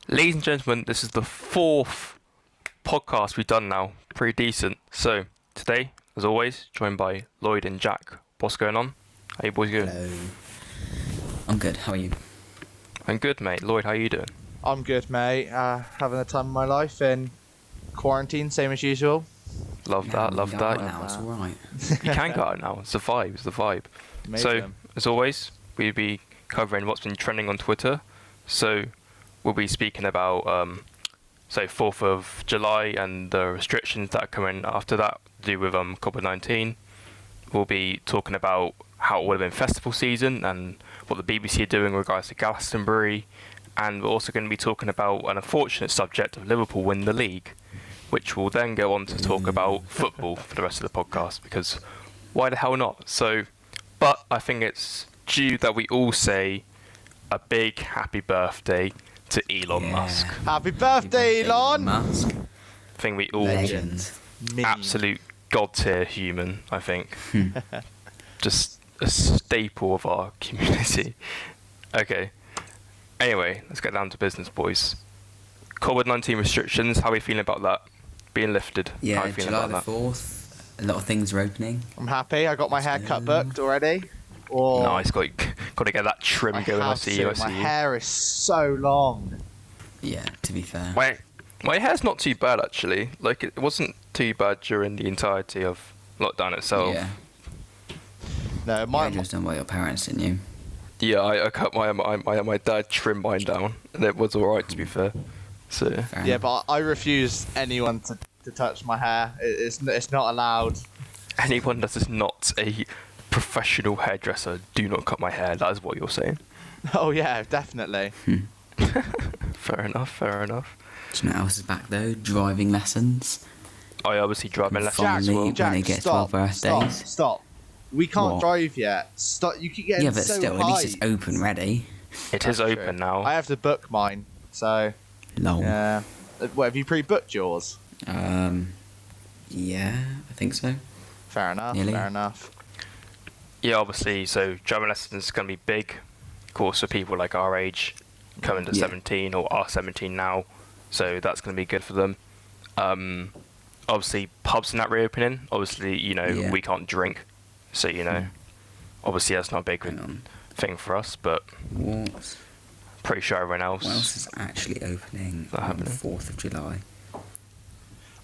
Ladies and gentlemen, this is the fourth podcast we've done now. Pretty decent. So, today, as always, joined by Lloyd and Jack. What's going on? How you boys doing? Hello. I'm good, how are you? I'm good, mate. Lloyd, how you doing? I'm good, mate. Having the time of my life in quarantine, same as usual. Love that. Now it's alright. You can go out now. It's the vibe. Amazing. So, as always, we'll be covering what's been trending on Twitter. So, we'll be speaking about, 4th of July and the restrictions that are coming after that to do with COVID-19. We'll be talking about how it would have been festival season and what the BBC are doing in regards to Glastonbury. And we're also going to be talking about an unfortunate subject of Liverpool winning the league, which will then go on to talk about football for the rest of the podcast, because why the hell not? But I think it's due that we all say a big happy birthday to Elon Musk. Happy birthday, Elon! Musk. I think we all Legend. absolute god tier human, I think. Just a staple of our community. Okay. Anyway, let's get down to business, boys. COVID-19 restrictions, how are we feeling about that being lifted? How are Yeah, you feeling July about the that? 4th, a lot of things are opening. I'm happy. I got my haircut booked already. Oh, Nice, got to get that trim going. I see you. My hair is so long. Yeah, to be fair. My hair's not too bad, actually. Like, it wasn't too bad during the entirety of lockdown itself. Yeah, No, you my just done by your parents, didn't you? Yeah, I cut my dad trimmed mine down, and it was alright, to be fair. So Fair yeah, enough. but I refuse anyone to touch my hair. It's not allowed. anyone that is not a professional hairdresser, do not cut my hair. That is what you're saying. Oh yeah, definitely. Fair enough. Do you know what else is back though? Driving lessons. I obviously drive my left Finally, as well. when they get stop, 12 birthdays. Stop. We can't What? drive yet. Stop. You keep getting Yeah, but so still, high. at least it's open, ready. It is That's open true. now. I have to book mine, so Lol. yeah. What, have you pre-booked yours? Yeah, I think so. Fair enough. Nearly. Fair enough. Yeah, obviously. So driving lessons is going to be big, of course, for people like our age, coming to Yeah. 17 or are 17 now. So that's going to be good for them. Obviously, pubs and that reopening. Obviously, Yeah. we can't drink, so obviously that's not a big Hang on. thing for us. But What? pretty sure everyone else. What else is actually opening That on the happening? 4th of July?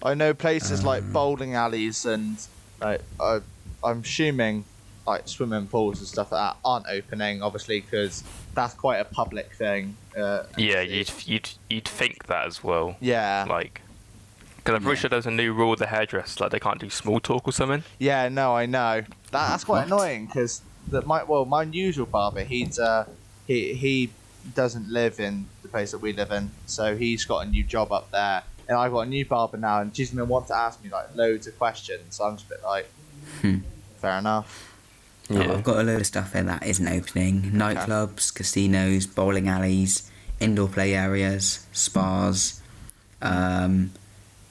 I know places like bowling alleys and like I'm assuming like swimming pools and stuff like that aren't opening, obviously, because that's quite a public thing. Yeah, you'd think that as well. Yeah. Like, because I'm pretty Yeah. sure there's a new rule with the hairdressers, like they can't do small talk or something. Yeah. No, I know. That's quite What? annoying because my usual barber, he doesn't live in the place that we live in, so he's got a new job up there, and I've got a new barber now, and she's gonna want to ask me like loads of questions. So I'm just a bit like, fair enough. Oh, I've got a load of stuff here that isn't opening. Nightclubs, casinos, bowling alleys, indoor play areas, spas,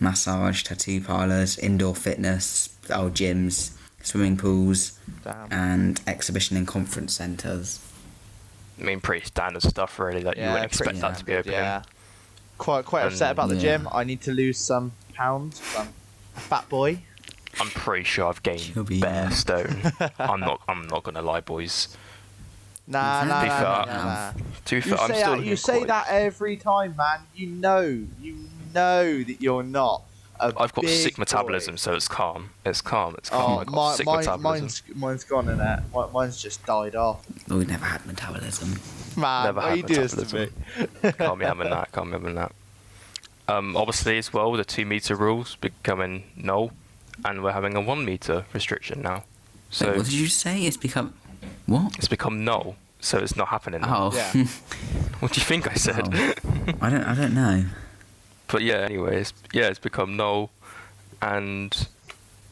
massage, tattoo parlours, indoor fitness, gyms, swimming pools, Damn. and exhibition and conference centres. I mean, pretty standard stuff, really. Like you wouldn't expect pretty that to be standard, opening. Yeah. Quite upset about the yeah. gym. I need to lose some pounds. I'm a fat boy. I'm pretty sure I've gained Chubby, bare yeah. stone. I'm not gonna lie, boys. Nah, To be fair, nah. To be You fair, I'm say still that. looking You say quite- that every time, man. You know that you're not. I've got big sick boy. metabolism, so it's calm. It's calm. Oh, I've got sick metabolism. mine's gone in it. Mine's just died off. Lloyd never had metabolism. Man, Never why had you do this to me? metabolism. Can't be having that. Obviously, as well, the 2 meter rules becoming null, and we're having a 1 meter restriction now. So Wait, what did you say? It's become... What? it's become null, so it's not happening now. Oh, Yeah. What do you think I said? Oh. I don't know. But yeah, anyway, it's become null, and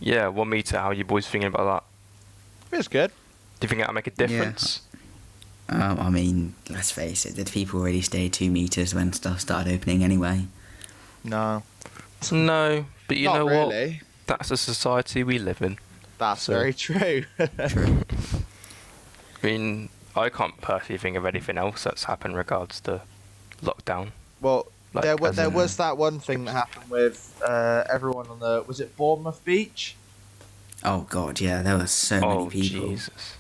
1 meter. How are you boys thinking about that? It's good. Do you think that'll make a difference? I mean, let's face it, did people really stay 2 metres when stuff started opening anyway? No, No, but you not know what? really. That's the society we live in. That's So- very true. True. I mean, I can't personally think of anything else that's happened in regards to lockdown. Well, Like, there as in- was that one thing that happened with everyone on the, was it Bournemouth Beach? Oh god, yeah, there were so many Oh people. Jesus!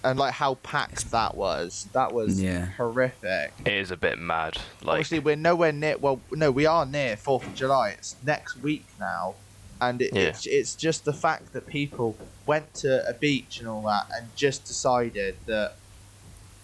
And like how packed that was. That was Yeah. horrific. It is a bit mad. Like, Obviously, we're nowhere near. Well, no, we are near 4th of July. It's next week now, and it's just the fact that people went to a beach and all that, and just decided that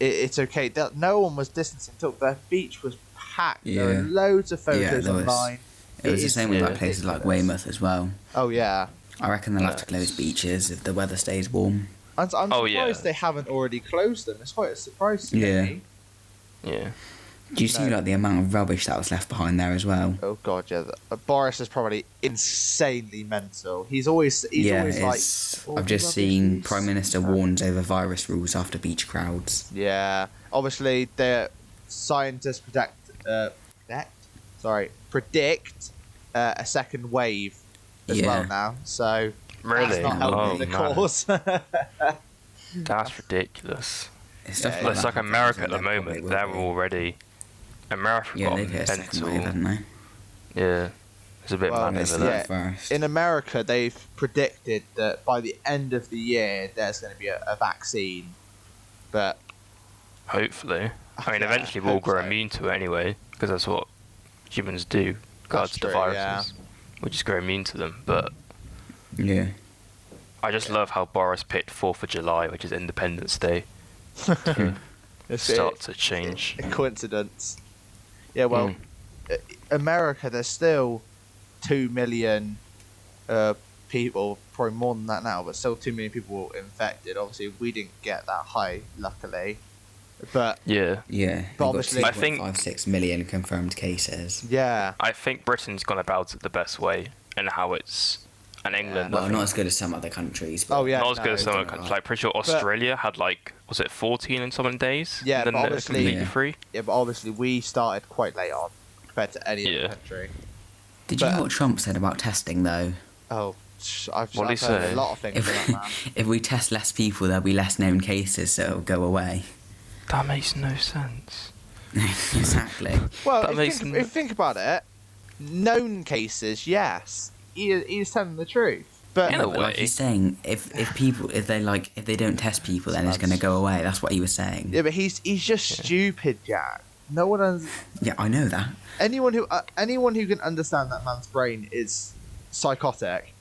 it's okay. That no one was distancing. The beach was packed. There Yeah. are loads of Yeah, photos there was. online. It was the is same with like yeah. places like ridiculous. Weymouth as well. Oh yeah. I reckon they'll have to Nuts. close beaches if the weather stays warm. I'm Oh, surprised yeah. they haven't already closed them. It's quite a surprise to Yeah. me. yeah. Do you see No. like the amount of rubbish that was left behind there as well? Oh god, yeah. Boris is probably insanely mental. He's always like. "Oh, I've just rubbish seen is-" Prime Minister warns over virus rules after beach crowds. Yeah, obviously the scientists predict a second wave as Yeah. well now. So Really? that's not Oh, helping the man. cause. That's ridiculous. It's stuff Yeah, Well, it's like that America happens, at the and there moment. probably They're will be. already. America Yeah, got they've hit a second wave, mental. haven't they? Yeah, it's a bit Well, mad It's over not there. first. In America, they've predicted that by the end of the year there's going to be a vaccine, but Hopefully, I mean, Yeah, eventually we'll hope grow so. immune to it anyway, because that's what humans do. Regards to true, viruses, we just grow immune to them. But Yeah. I just love how Boris picked 4th of July, which is Independence Day, to it's start to change. a coincidence. Yeah, well, Mm. America, there's still 2 million people, probably more than that now, but still 2 million people infected. Obviously, we didn't get that high, luckily. But Yeah, Yeah. But But obviously- obviously, I think- 6 million confirmed cases. yeah, I think Britain's gone about it the best way, and how it's, and England. Well, I not think, as good as some other countries. But Oh, yeah. not as good as some no, other countries. Like, pretty sure Australia had like, was it 14 in some days? Yeah, and then but they're obviously- completely Yeah. free. yeah, but obviously we started quite late on compared to any Yeah. other country. Did you but- know what Trump said about testing though? Oh, I've What'd he heard say? a lot of things about that, man. If we test less people, there'll be less known cases, so it'll go away. That makes no sense. Exactly. Well, That if makes you think about it, known cases, yes, he's telling the truth. But In a But like way. he's saying, if they don't test people, then it's going to go away. That's what he was saying. yeah, but he's just stupid, Jack. No one Yeah, I know that. anyone who can understand that man's brain is psychotic.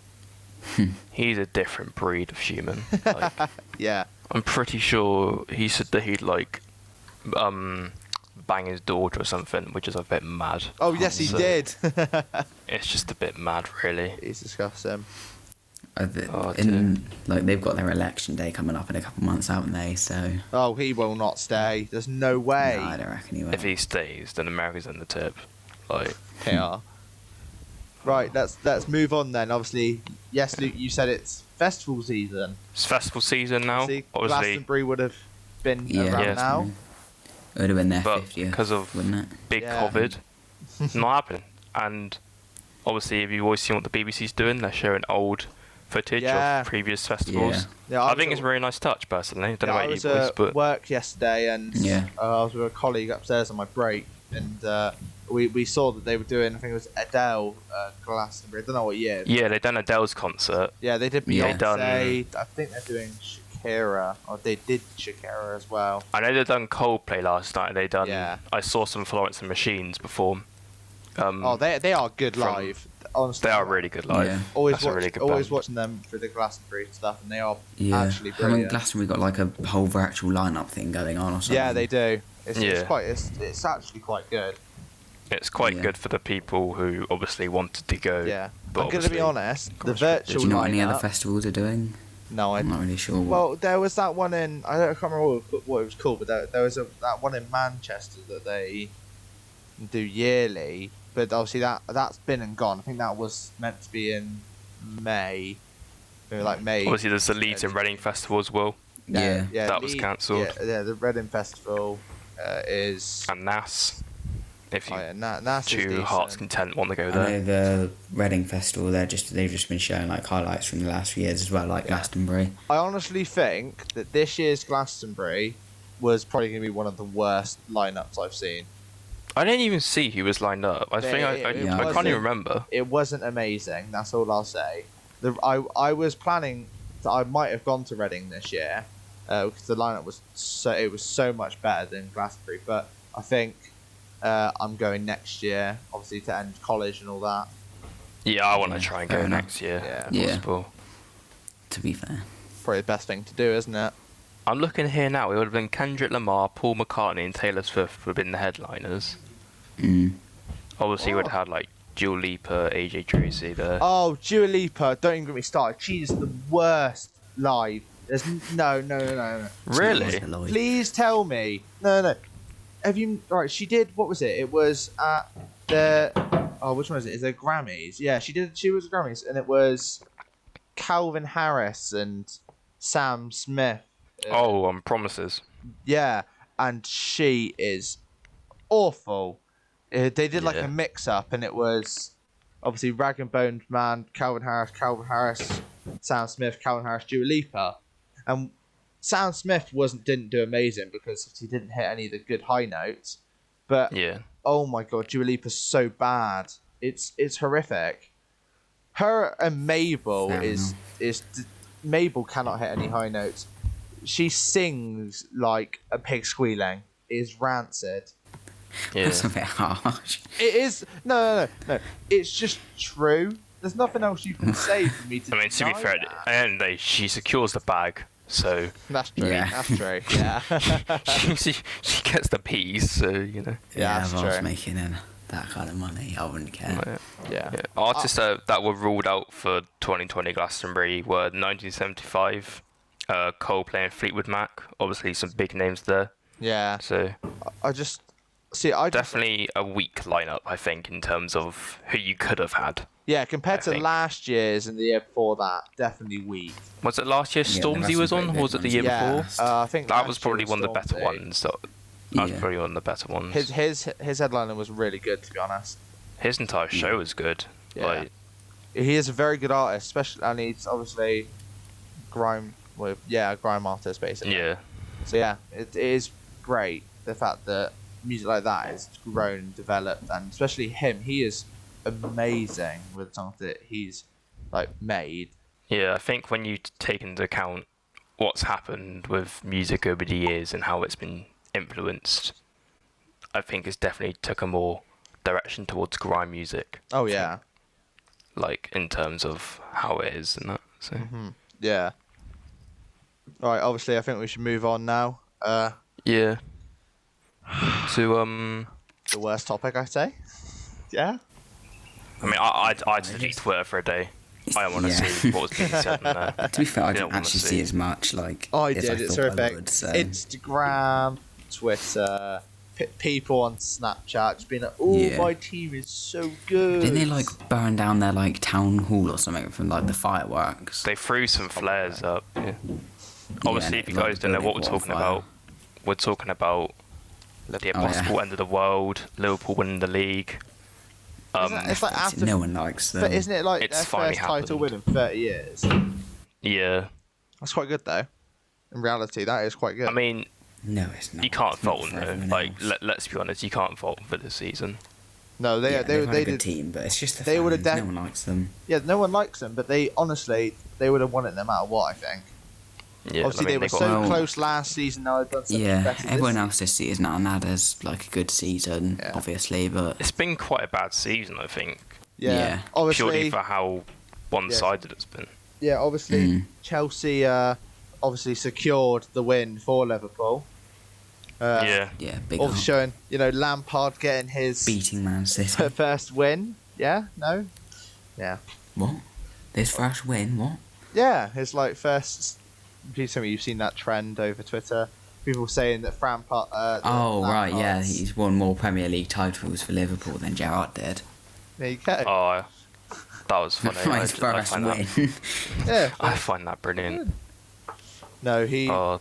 He's a different breed of human. Like, Yeah. I'm pretty sure he said that he'd like, bang his daughter or something, which is a bit mad. Oh yes, he So, did. It's just a bit mad, really. He's disgusting. Oh, Like they've got their election day coming up in a couple months, haven't they? So Oh, he will not stay. There's no way. no, I don't reckon he will. If he stays, then America's in the tip. Like, Yeah. Right, let's move on then. Obviously, yes, Luke, you said it's festival season. it's festival season now. See, Obviously, Glastonbury would have been Yeah. around Yeah. now. It would have been their but 50th, because of wouldn't it? big Yeah. COVID, it's not happening. And obviously, if you've always seen what the BBC's doing, they're showing old footage Yeah. of previous festivals. Yeah, I think it's a really nice touch, personally. Don't know I about you was boys, at but work yesterday, and Yeah. I was with a colleague upstairs on my break, and we saw that they were doing. I think it was Adele Glastonbury. I don't know what year. yeah, they done Adele's concert. Yeah, they did Yeah. Beyonce. I think they're doing Shakira, or they did Shakira as well. I know they done Coldplay last night. They done. Yeah. I saw some Florence and Machines perform. Oh, they are good from- live. Honestly, They are really good live. Yeah. Always That's a really good always band. watching them for the Glastonbury stuff, and they are Yeah. actually I mean, brilliant. Glastonbury got like a whole virtual lineup thing going on or something. Yeah, they do. It's Yeah. quite. It's actually quite good. It's quite Yeah. good for the people who obviously wanted to go. Yeah, But I'm going to be obviously honest. The got Do virtual you know what any other lineup- festivals are doing? No, I I'm not really sure. What. Well, there was that one in I can't remember what it was called, but there was that one in Manchester that they do yearly. But obviously that's been and gone. I think that was meant to be in May, maybe like May. Obviously, there's the Leeds and Reading festival as well, Yeah. that was Leeds- cancelled. Yeah, the Reading Festival is. and NAS. If you Oh yeah, that's to heart's content want to go I there. know the Reading Festival. They've just been showing like highlights from the last few years as well, like Yeah. Glastonbury. I honestly think that this year's Glastonbury was probably going to be one of the worst lineups I've seen. I didn't even see who was lined up. I think I can't wasn't- even remember. It wasn't amazing. That's all I'll say. I was planning that I might have gone to Reading this year because the lineup was so much better than Glastonbury. But I think I'm going next year, obviously to end college and all that. Yeah, I want to try and go fair enough. next year. Yeah. If Yeah. possible. To be fair. Probably the best thing to do, isn't it? I'm looking here now. It would have been Kendrick Lamar, Paul McCartney, and Taylor Swift would have been the headliners. Mm. Obviously, we'd have had like Dua Lipa, AJ Tracey there. Oh, Dua Lipa, don't even get me started. She's the worst live. There's no. Really? Please tell me. No. Have you? Right, she did. What was it? It was at the. Oh, which one is it? Is it Grammys? Yeah, she did. She was at Grammys, and it was Calvin Harris and Sam Smith. Oh, Promises. Yeah, and she is awful. They did like Yeah. a mix-up, and it was obviously Rag and Bone Man, Calvin Harris, Sam Smith, Calvin Harris, Dua Lipa, and Sam Smith didn't do amazing because he didn't hit any of the good high notes. But Yeah. oh my god, Dua Lipa's so bad. It's horrific. Her and Mabel Fair Mabel cannot hit any high notes. She sings like a pig squealing. It is rancid. Yeah. That's a bit harsh. It is no. It's just true. There's nothing else you can say for me to. I mean, to be deny fair, that. at the end of the day, she secures the bag, so That's true. Yeah. That's true. Yeah. she gets the peas, so you know. Yeah, if that's I was true. making that kind of money, I wouldn't care. Yeah. Yeah. Artists that were ruled out for 2020 Glastonbury were 1975, Coldplay and Fleetwood Mac. Obviously, some big names there. Yeah. So I just see. I just, definitely a weak lineup, I think, in terms of who you could have had. yeah. Compared I to think. last year's and the year before that, definitely weak. Was it last year Yeah, there Stormzy were was some on, very or was it big the year Yeah. before? I think That last was year probably one of the better Stormzy. ones. That was Yeah. probably one of the better ones. His headliner was really good, to be honest. His entire show was good. Yeah. Like, He is a very good artist, especially, and he's obviously grime artist basically. yeah. So yeah, it is great the fact that music like that has grown and developed, and especially him, he is amazing with the songs that he's like made. Yeah, I think when you take into account what's happened with music over the years and how it's been influenced, I think it's definitely took a more direction towards grime music, Oh yeah, like in terms of how it is and that. So yeah. All right, obviously, I think we should move on now. yeah. To The worst topic, I say. Yeah. I mean, I'd delete Twitter for a day. I don't want to Yeah. see what was being said in there. To be fair, I You didn't don't wanna actually see. see as much. Like, Oh, I as did. It's thought I horrific. would, so. Instagram, Twitter, people on Snapchat just being like, "Oh, Yeah. my team is so good." Didn't they like burn down their like town hall or something from like the fireworks? They threw some flares up. Yeah. Obviously, if you like, guys don't know what we're building talking on fire. about, we're talking about the yeah. impossible end of the world, Liverpool winning the league. It's like after, no one likes them. but isn't it like It's their finally first title win happened. in 30 years? Yeah. That's quite good though. In reality, that is quite good. I mean, No, it's not. you can't It's not fault for them. everyone Like, else. let's be honest, you can't fault them for this season. no, they yeah, they've had they a good did. team, but it's just the they fans. would've No one likes them. Yeah, no one likes them, but they honestly they would have won it no matter what. I think. Yeah, Obviously, I mean, they were got so Well, close last season. Now they've done something Yeah, better. everyone this else this season and had as like a good season, Yeah. obviously, but It's been quite a bad season, I think, Yeah, yeah. obviously. purely for how one-sided it's been. Yeah, obviously Mm. Chelsea obviously secured the win for Liverpool. Yeah. yeah, big Also up. showing, Lampard getting his Beating Man City. first win. Yeah, no, yeah, What? This first win? What? yeah. His like first. Please tell me you've seen that trend over Twitter. People saying that Oh right, yeah, he's won more Premier League titles for Liverpool than Gerrard did. There you go. Oh, that was funny. His first find win. Yeah. I find that brilliant. No, he. Oh,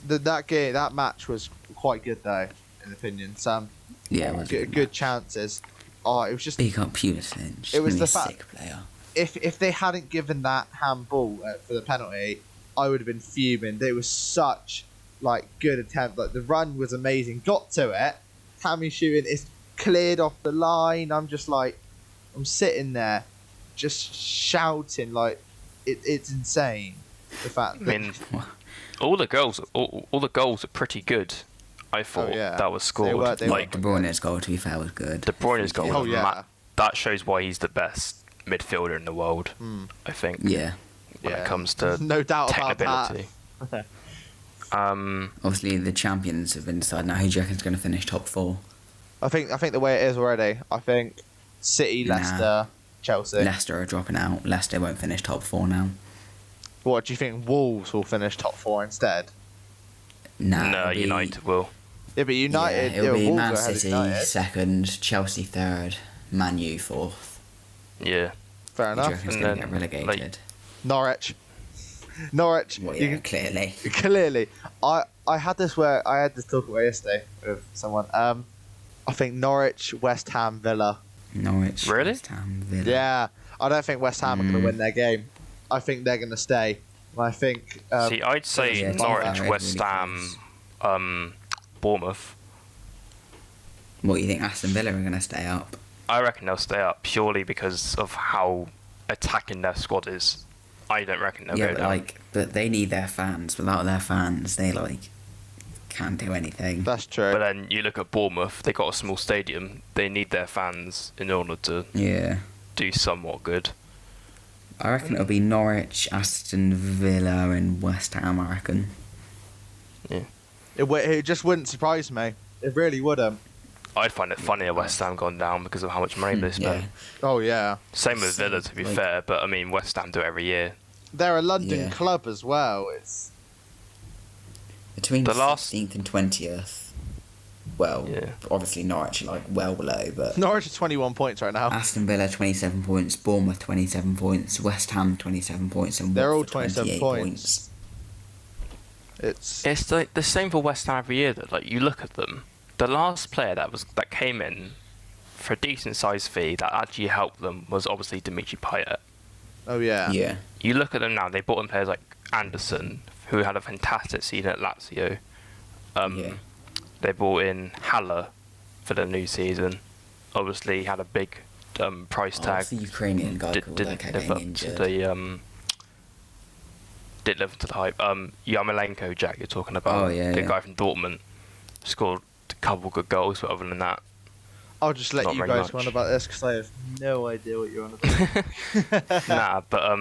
That match was quite good though, in opinion. Sam. Yeah, it was a good, good match. chances. Oh, it was just Big up Pulisic. It was He's the a fact- sick player. if they hadn't given that handball for the penalty, I would have been fuming. It was such like good attempt. Like the run was amazing. Got to it, Cammy shooting. It's cleared off the line. I'm just like, I'm sitting there, just shouting like, it's insane. The fact that I mean, all the goals are pretty good. I thought that was scored. They De Bruyne's goal, to be fair, was good. De Bruyne's goal Oh, was yeah. that shows why he's the best midfielder in the world. I think. Yeah. When it comes to no doubt about technicability. that. Obviously, the champions have been decided now. Who do you reckon is going to finish top 4? I think the way it is already. I think City, Nah. Leicester, Chelsea. Leicester are dropping out. Leicester won't finish top 4 now. What do you think? Wolves will finish top 4 instead? Nah, No, it'll be- United will. Yeah, but United. Yeah, it'll be Wolves Man are ahead of City United. 2nd, Chelsea 3rd, Man U 4th. Yeah. Fair Who do you enough. reckon's And going to then, get relegated? like- Norwich. Well, you yeah, can- clearly. Clearly, I had this talk about yesterday with someone. I think Norwich, West Ham, Villa. Norwich, Really? West Ham, Villa. Yeah, I don't think West Ham are going to win their game. I think they're going to stay. And I think. See, I'd say yeah, Norwich, really West Ham, Bournemouth. What do you think? Aston Villa are going to stay up? I reckon they'll stay up purely because of how attacking their squad is. I don't reckon they'll Yeah, go but down. but they need their fans. Without their fans, they can't do anything. that's true. But then you look at Bournemouth, they got a small stadium. They need their fans in order to Yeah, do somewhat good. I reckon it'll be Norwich, Aston Villa, and West Ham. I reckon. It just wouldn't surprise me. It really wouldn't. I'd find it funny if West Ham gone down because of how much money they spend. Yeah. Oh yeah, Same with Villa, to be Like- fair. But I mean, West Ham do it every year. they're a London Yeah. club as well. It's Between The last- 16th and 20th. Well, Yeah. obviously Norwich are well below, but Norwich are 21 points right now. Aston Villa 27 points, Bournemouth 27 points, West Ham 27 points, and They're all Watford 27 28 points. It's It's like the same for West Ham every year. Though, like you look at them, the last player that came in for a decent sized fee that actually helped them was obviously Dimitri Payet. oh yeah. Yeah, You look at them now; they brought in players like Anderson, who had a fantastic season at Lazio. yeah. They brought in Haller for the new season. Obviously, had a big price Oh, tag. it's the Ukrainian guy called Didn't like live getting up to injured. the didn't live up to the hype. Yarmolenko, Jack, you're talking about. Oh, yeah, the yeah. guy from Dortmund scored a couple good goals, but other than that, I'll just let Not you very guys go on much. about this because I have no idea what you're on about. nah. But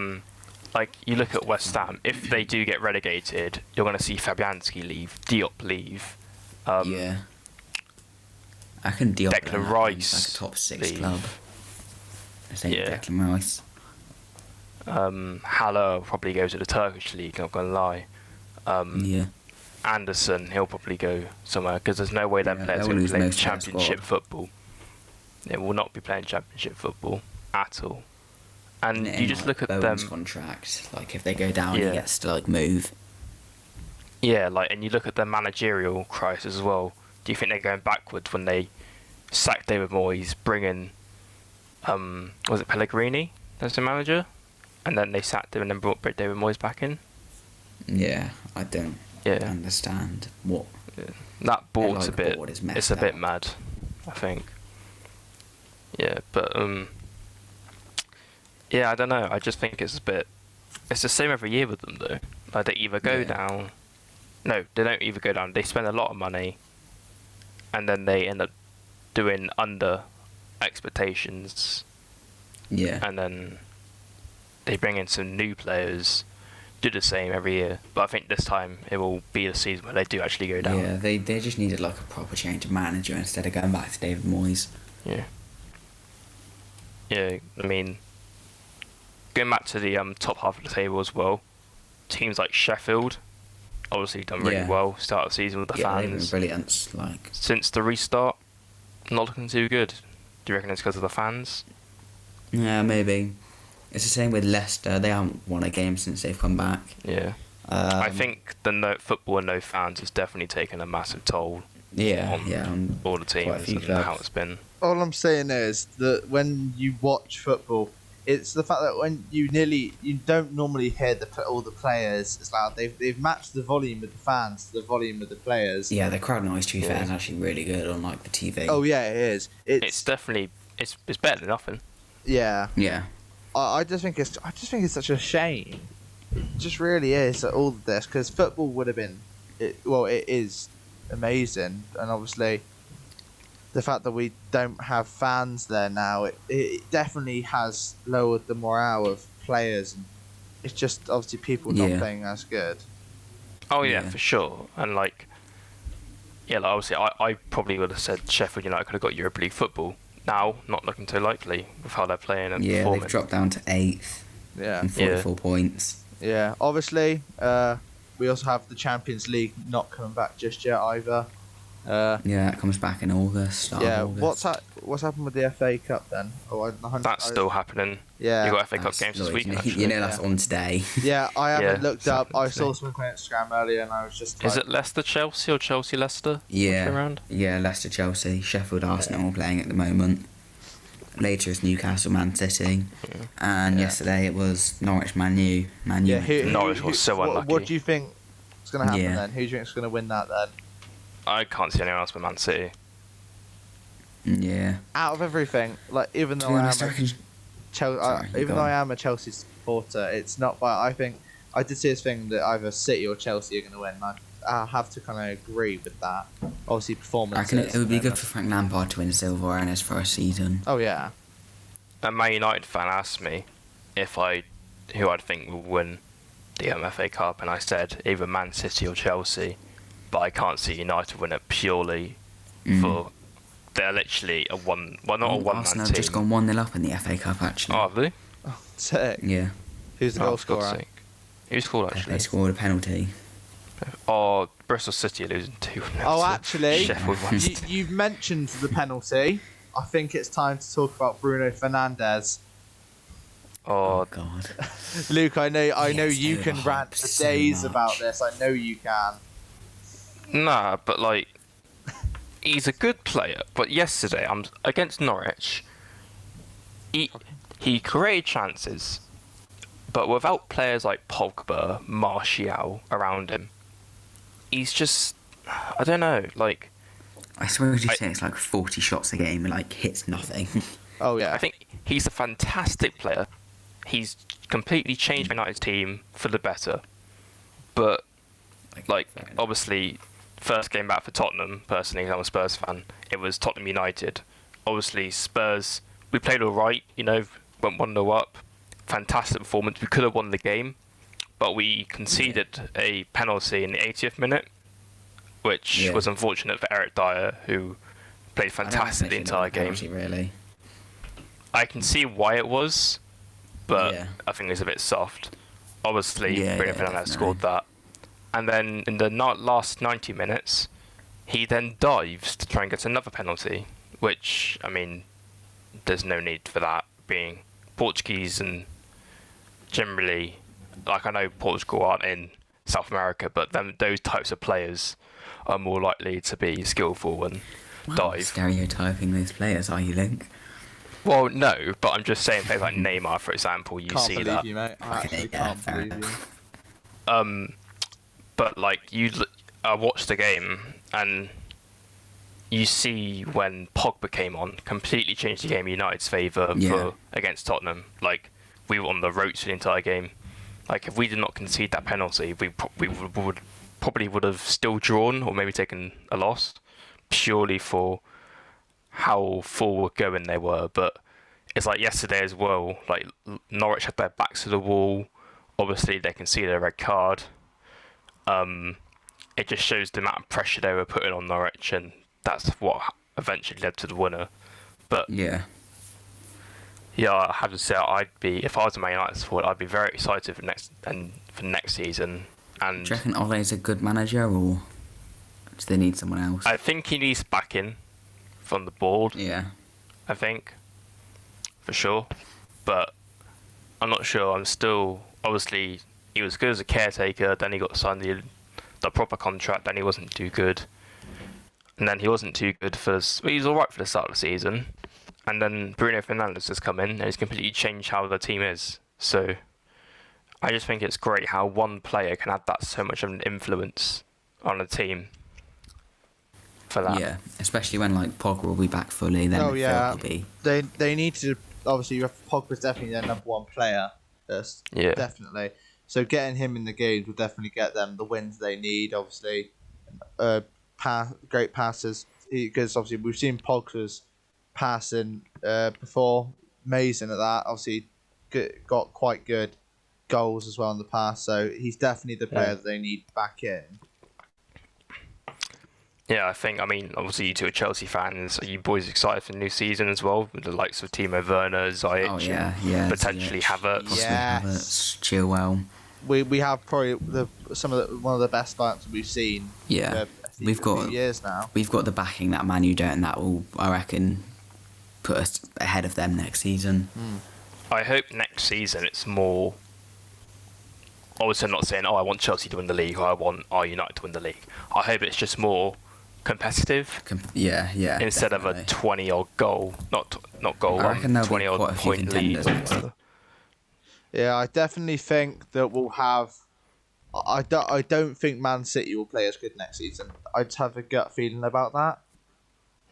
like you look at West Ham, if they do get relegated, you're going to see Fabianski leave, Diop leave. Yeah. I can deal with Declan that. Rice He's like a top 6 leave. club. I think Yeah. Declan Rice. Haller will probably go to the Turkish league. Not going to lie. Yeah. Anderson, he'll probably go somewhere because there's no way that Yeah, players they'll will lose play most of their championship squad. football. They will not be playing championship football at all. And And you just look at them. Bowen's contract. Like if they go down, Yeah. he gets to move. Yeah, and you look at their managerial crisis as well. Do you think they're going backwards when they sack David Moyes, bring in, was it Pellegrini as the manager? And then they sacked him and then brought David Moyes back in? Yeah, I don't Yeah. understand what. That board's like a bit, board is it's messed a bit up. mad, I think. Yeah, but, yeah, I don't know. I just think it's the same every year with them though. Like they either go Yeah. down, no, they don't either go down. They spend a lot of money, and then they end up doing under expectations, Yeah. and then they bring in some new players, do the same every year. But I think this time it will be the season where they do actually go down. Yeah, they just needed a proper change of manager instead of going back to David Moyes. Yeah. Yeah, I mean, going back to the top half of the table as well, teams like Sheffield, obviously done really Yeah. well. Start of the season with the Yeah, they've been fans. brilliant. Since the restart, not looking too good. Do you reckon it's because of the fans? Yeah, maybe. It's the same with Leicester. They haven't won a game since they've come back. Yeah. I think the football and no fans has definitely taken a massive toll Yeah, on yeah. all the quite a teams few and how clubs. it's been. All I'm saying is that when you watch football, it's the fact that when you don't normally hear all the players as loud. They've matched the volume of the fans to the volume of the players. Yeah, the crowd noise, to be fair, is actually really good on like the TV. Oh yeah, it is. It's definitely it's better than nothing. Yeah. Yeah. I just think it's such a shame. It just really is all of this, because football would have been, it is amazing, and obviously the fact that we don't have fans there now, it definitely has lowered the morale of players, and it's just obviously people not playing as good. Oh yeah, for sure. And like obviously I probably would have said Sheffield United could have got Europa League football. Now, not looking so likely with how they're playing and performing. They've dropped down to 8th. Yeah. And 44 points. Yeah, obviously, we also have the Champions League not coming back just yet either. It comes back in August. August. What's happened with the FA Cup then? That's still happening. Yeah, you got FA Cup games this weekend. That's on today. Yeah, I haven't looked up. I saw something on Instagram earlier, and I was just. Is it Leicester Chelsea or Chelsea Leicester? Yeah, Leicester Chelsea, Sheffield Arsenal are playing at the moment. Later it's Newcastle Man City, and yesterday it was Norwich Man U. Norwich was so unlucky. What do you think is going to happen then? Who do you think is going to win that then? I can't see anyone else but Man City. Yeah. Out of everything, like even though I am a Chelsea supporter, it's not. But I think I did see this thing that either City or Chelsea are going to win. I have to kind of agree with that. Obviously, performance. I reckon it would be good for Frank Lampard to win silver in his first season. Oh yeah. A Man United fan asked me who I'd think will win the FA Cup, and I said either Man City or Chelsea. But I can't see United win it purely for they're literally not a one-man team. Arsenal have just gone 1-0 up in the FA Cup, actually. Oh, have they? Oh, sick. Yeah. Who's the goal scorer? Who scored, actually? They scored a penalty. Oh, Bristol City are losing 2-0. Oh, actually, Sheffield Wednesday. you've mentioned the penalty. I think it's time to talk about Bruno Fernandes. Oh God, Luke, I know you can rant for days about this. I know you can. Nah, but like, he's a good player. But yesterday, against Norwich. He created chances, but without players like Pogba, Martial around him, he's just, I don't know, like. I swear he takes like 40 shots a game and like hits nothing. Oh yeah. I think he's a fantastic player. He's completely changed United's team for the better. But like obviously, first game back for Tottenham, personally, I'm a Spurs fan, it was Tottenham United. Obviously Spurs, we played alright, went 1-0 up. Fantastic performance. We could have won the game, but we conceded a penalty in the 80th minute, which was unfortunate for Eric Dyer, who played fantastic the entire game. Really. I can see why it was, but I think it's a bit soft. Obviously, Bruno Fernandes scored that. And then in the last 90 minutes, he then dives to try and get another penalty, which, I mean, there's no need for that, being Portuguese and generally, like I know Portugal aren't in South America, but those types of players are more likely to be skillful and dive. Stereotyping those players, are you, Link? Well, no, but I'm just saying players like Neymar, for example, you see that. Can't believe you, mate. I actually can't believe you. But like I watched the game and you see when Pogba came on, completely changed the game in United's favour against Tottenham. Like we were on the ropes for the entire game. Like if we did not concede that penalty, we probably would have still drawn or maybe taken a loss, purely for how forward going they were. But it's like yesterday as well, like Norwich had their backs to the wall. Obviously they can see their red card. It just shows the amount of pressure they were putting on Norwich, and that's what eventually led to the winner. But I have to say, if I was a Man United supporter, I'd be very excited for next season. And do you reckon Ole's a good manager, or do they need someone else? I think he needs backing from the board. Yeah, I think for sure, but I'm not sure. I'm still obviously he was good as a caretaker. Then he got signed the proper contract. Then he wasn't too good, and then he wasn't too good he was all right for the start of the season, And then Bruno Fernandes has come in and he's completely changed how the team is. So I just think it's great how one player can have that so much of an influence on a team for that. Yeah, especially when like Pogba will be back fully, then midfield will be. They need to obviously Pogba's definitely their number one player. Yeah. Definitely. So getting him in the games will definitely get them the wins they need. Obviously, great passes because obviously we've seen Pogba's passing before, amazing at that. Obviously, got quite good goals as well in the past. So he's definitely the player that they need back in. Yeah, I mean, obviously you two are Chelsea fans. Are you boys excited for the new season as well? With the likes of Timo Werner, Ziyech, and potentially Havertz. Yes. Havertz, Chilwell. We have probably one of the best lineups we've seen. Yeah, we've got a few years now. We've got the backing that Man U don't, and that will, I reckon, put us ahead of them next season. I hope next season it's more. Obviously, I'm not saying, I want Chelsea to win the league, or I want United to win the league. I hope it's just more competitive. Yeah. Instead definitely. of a 20-odd goal, not goal, I reckon there'll be 20-odd quite a few point lead. contenders. Yeah, I definitely think that we'll have. I don't think Man City will play as good next season. I just have a gut feeling about that.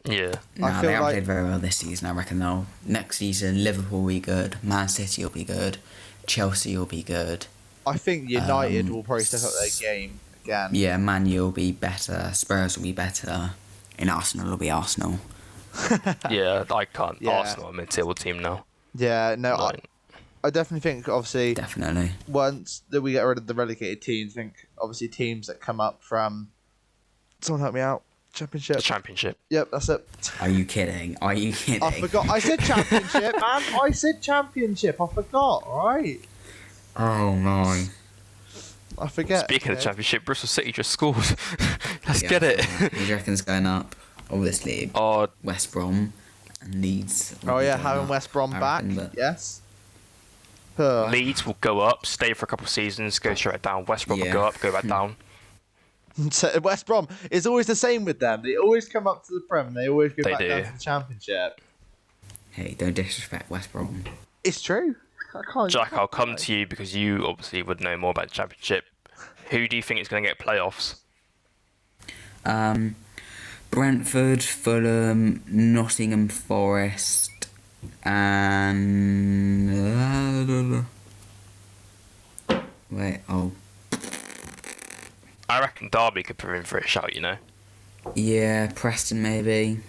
Yeah. Nah, I they feel haven't like played very well this season. I reckon they'll next season Liverpool will be good, Man City will be good, Chelsea will be good. I think United will probably step up their game again. Yeah, Man U will be better, Spurs will be better, and Arsenal will be Arsenal. Yeah, I can't. Yeah. Arsenal are a mid-table team now. Yeah, no, Right. I definitely think obviously Definitely. once that we get rid of the relegated teams, I think obviously teams that come up from. Someone help me out. Championship. The Championship. Yep, that's it. Are you kidding? I forgot. I said championship, man. I said championship. I forgot. All right. Oh my. I forget. Speaking of Championship, Bristol City just scored. Let's Yeah, get it. Who do you reckon's going up? Obviously, Oh, West Brom and Leeds. Oh will be yeah, going having up, West Brom I back. reckon, but- Yes. Leeds will go up, stay for a couple of seasons, go straight down. West Brom will Yeah. go up, go back down. So West Brom is always the same with them. They always come up to the Prem. They always go They back do. down to the Championship. Hey, don't disrespect West Brom. It's true. I can't. Jack, I'll come to you because you obviously would know more about the Championship. Who do you think is going to get playoffs? Brentford, Fulham, Nottingham Forest, and wait. Oh, I reckon Derby could put in for a shout, you know. yeah, Preston maybe.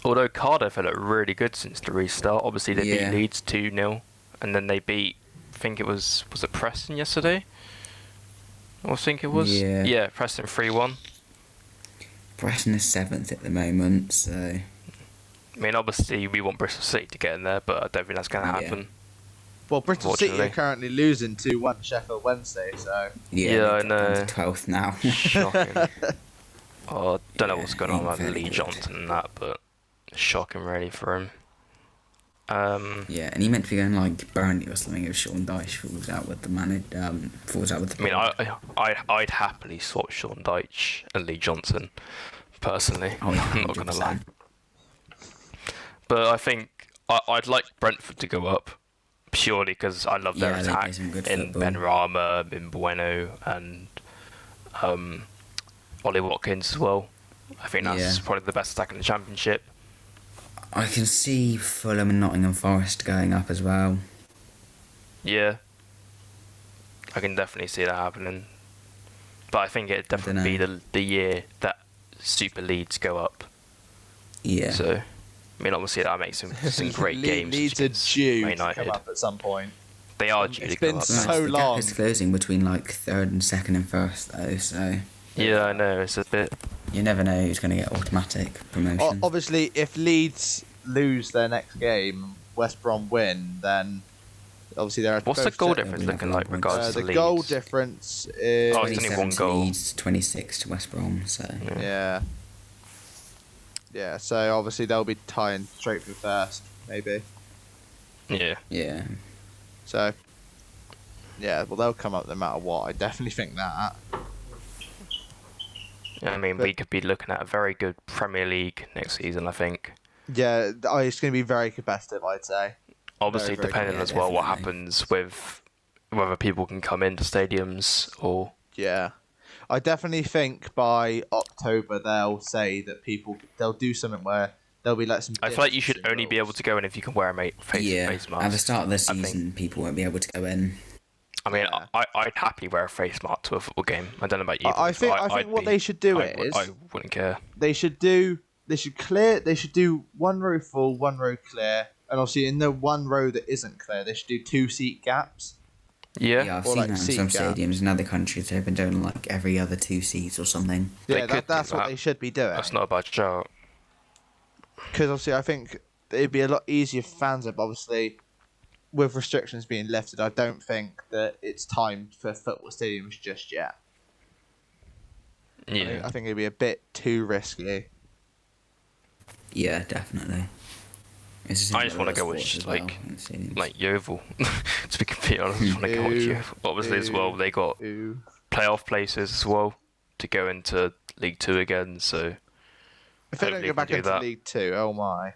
Although Cardiff have looked really good since the restart. Obviously, they Yeah. beat Leeds 2-0, and then they beat, I think it was it Preston yesterday? I think it was. Yeah. Yeah, Preston 3-1. Preston is 7th at the moment, so I mean, obviously, we want Bristol City to get in there, but I don't think that's going to Yeah. happen. Well, Bristol City are Unfortunately. currently losing 2-1 to Sheffield Wednesday. So Yeah, I they've got down know. to 12th now. Shocking. Oh, I don't know Yeah, what's going on ain't with very Lee good. Johnson and that, but shocking really for him. Yeah, and he meant to be going like Burnley or something if Sean Dyche falls out with the falls out with the I mean, I'd happily swap Sean Dyche and Lee Johnson, personally. Oh, yeah, I'm not going to lie. 100%. But I think I'd like Brentford to go up, purely because I love their Yeah, they attack play some good in football. Benrahma, in Bueno, and Ollie Watkins as well. I think that's Yeah. probably the best attack in the Championship. I can see Fulham and Nottingham Forest going up as well. Yeah. I can definitely see that happening. But I think it'd definitely be the year that Super Leeds go up. Yeah. So, I mean, obviously that makes some great games. Leeds are against due Man to come United. up at some point. They are due It's to come been up. so the long. gap is closing between like 3rd and 2nd and 1st though, so Yeah, I know. It's a bit. you never know who's going to get automatic promotion. Obviously, if Leeds lose their next game, West Brom win, then obviously they're. What's the both goal set- difference we looking have like goal regards to The Leeds? goal difference is. Oh, it's only 27 one to goal. Leeds, 26 to West Brom, so Yeah. Yeah, so obviously they'll be tying straight for first, maybe. Yeah. yeah. So, yeah, well, they'll come up no matter what. I definitely think that. I mean, But- we could be looking at a very good Premier League next season, I think. Yeah, it's going to be very competitive, I'd say. Obviously, Very depending good. as well what Definitely. happens with whether people can come into stadiums or. Yeah. I definitely think by October they'll say that they'll do something where there'll be like some I feel like you should distancing only be able rules. to go in if you can wear a face Yeah, at the mask. start of the I think. season, people won't be able to go in. I mean, Yeah. I'd happily wear a face mask to a football game. I don't know about you, I boys, think but I think I'd what be. they should do I wouldn't care. they should do one row full, one row clear, and obviously in the one row that isn't clear, they should do 2-seat gaps. Yeah. Yeah, I've Or, seen like, that in seat some gaps. stadiums in other countries. They've been doing like every other 2 seats or something. They Yeah, could do that's what that. they should be doing. That's not a bad shout. Because obviously I think it'd be a lot easier for fans, but obviously with restrictions being lifted, I don't think that it's time for football stadiums just yet. Yeah. I think it'd be a bit too risky. Yeah, definitely. It's the I same just with want to other go with sports just as well in stadiums. like Yeovil. To be completely honest, I just want to go with Ew. Yeovil. Obviously, as well, they got Ooh. playoff places as well to go into League Two again. So If they don't hopefully go can back do into that. League Two, oh my.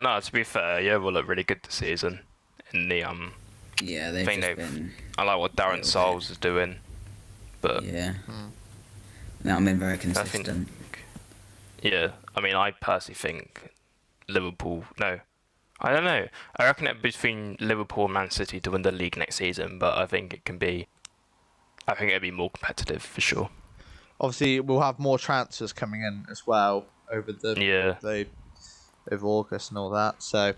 No, to be fair, Yeovil looked really good this season. In the Yeah, they've think just they've- been. I like what Darren Little Sauls is doing, but Yeah. Hmm. No, I've been very I think. consistent. Yeah, I mean, I personally think Liverpool. No, I don't know. I reckon it between Liverpool and Man City to win the league next season, but I think it can be. I think it'll be more competitive for sure. Obviously, we'll have more transfers coming in as well over Yeah, over August and all that. So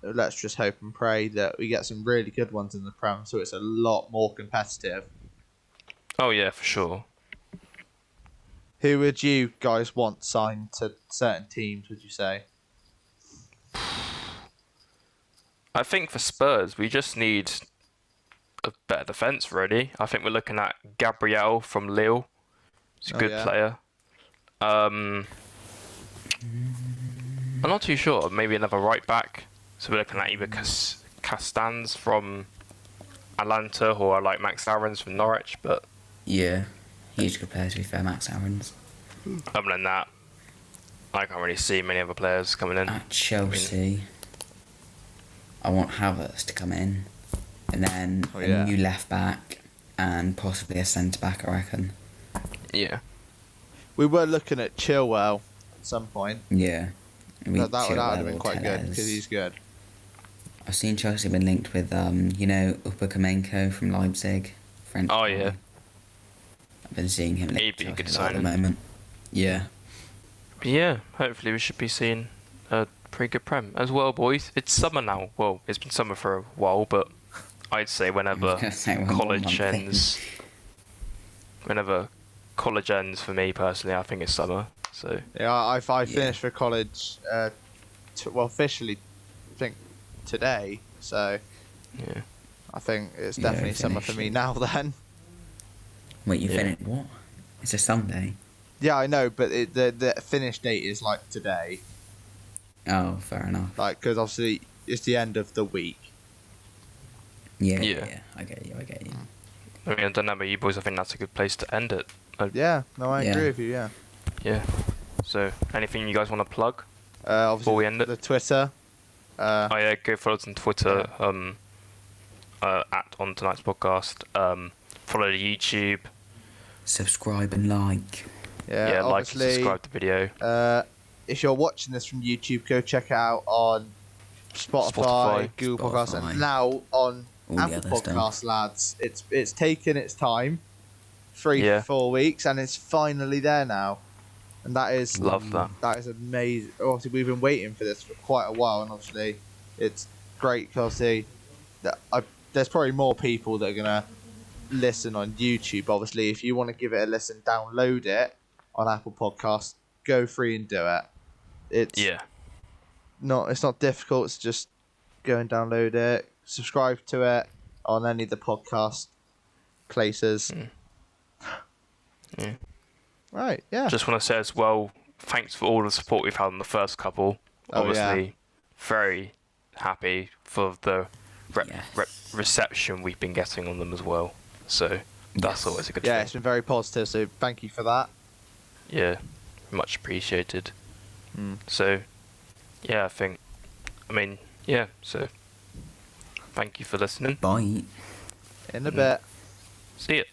let's just hope and pray that we get some really good ones in the Prem, so it's a lot more competitive. oh yeah, for sure. Who would you guys want signed to certain teams? Would you say? I think for Spurs, we just need a better defence, really. I think we're looking at Gabriel from Lille. He's a Oh, good yeah. player. I'm not too sure. Maybe another right back. So we're looking at either Castans from Atlanta or I like Max Aarons from Norwich. But Yeah, he's a good player to be fair, Max Aarons. other than that, I can't really see many other players coming in. At Chelsea, I want Havertz to come in, and then Oh, yeah. a new left back, and possibly a centre back, I reckon. Yeah. We were looking at Chilwell at some point. Yeah. That would Chilwell have been or quite good Tellez. because he's good. I've seen Chelsea been linked with, Upamecano from Leipzig, French. Oh, guy. yeah. I've been seeing him He'd linked be a to good Chelsea at the signing. moment. Yeah. But yeah, hopefully we should be seeing a pretty good Prem as well, boys. It's summer now. Well, it's been summer for a while, but I'd say whenever gonna say we're 1 college month in. ends, whenever college ends for me personally, I think it's summer. So Yeah, I finished for college. Officially, I think today. So yeah, I think it's Yeah, definitely summer for me finished. now. Then. Wait, you Yeah. finished what? It's a Sunday. Yeah, I know, but the finish date is like today. Oh, fair enough. Like, because obviously it's the end of the week. Yeah, Yeah. yeah. I get you. I mean, I don't know about you boys. I think that's a good place to end it. Yeah, no, I Yeah. agree with you. Yeah. Yeah. So anything you guys want to plug? Obviously, Before we end it? the Twitter. Oh yeah, go follow us on Twitter. At On Tonight's Podcast. Follow the YouTube. Subscribe and like. Yeah, Like and obviously. subscribe to the video. If you're watching this from YouTube, go check it out on Spotify, Spotify. Google Podcasts, Spotify. and now on All the Apple other Podcasts, stuff. lads. It's taken its time, 3 Yeah. 4 weeks, and it's finally there now, and that is Love that. That is amazing. Obviously, we've been waiting for this for quite a while, and obviously, it's great. 'Cause obviously, there's probably more people that are gonna listen on YouTube. Obviously, if you want to give it a listen, download it on Apple Podcasts. Go free and do it. It's Yeah. it's not difficult. It's just go and download it, subscribe to it on any of the podcast places. Yeah. Right, yeah. Just want to say as well, thanks for all the support we've had on the first couple. Oh, Obviously, very happy for the Yes. reception we've been getting on them as well. So that's Yes. always a good Yeah, thing. it's been very positive, so thank you for that. Yeah, much appreciated. So, yeah, so thank you for listening. Bye. In a bit. See ya.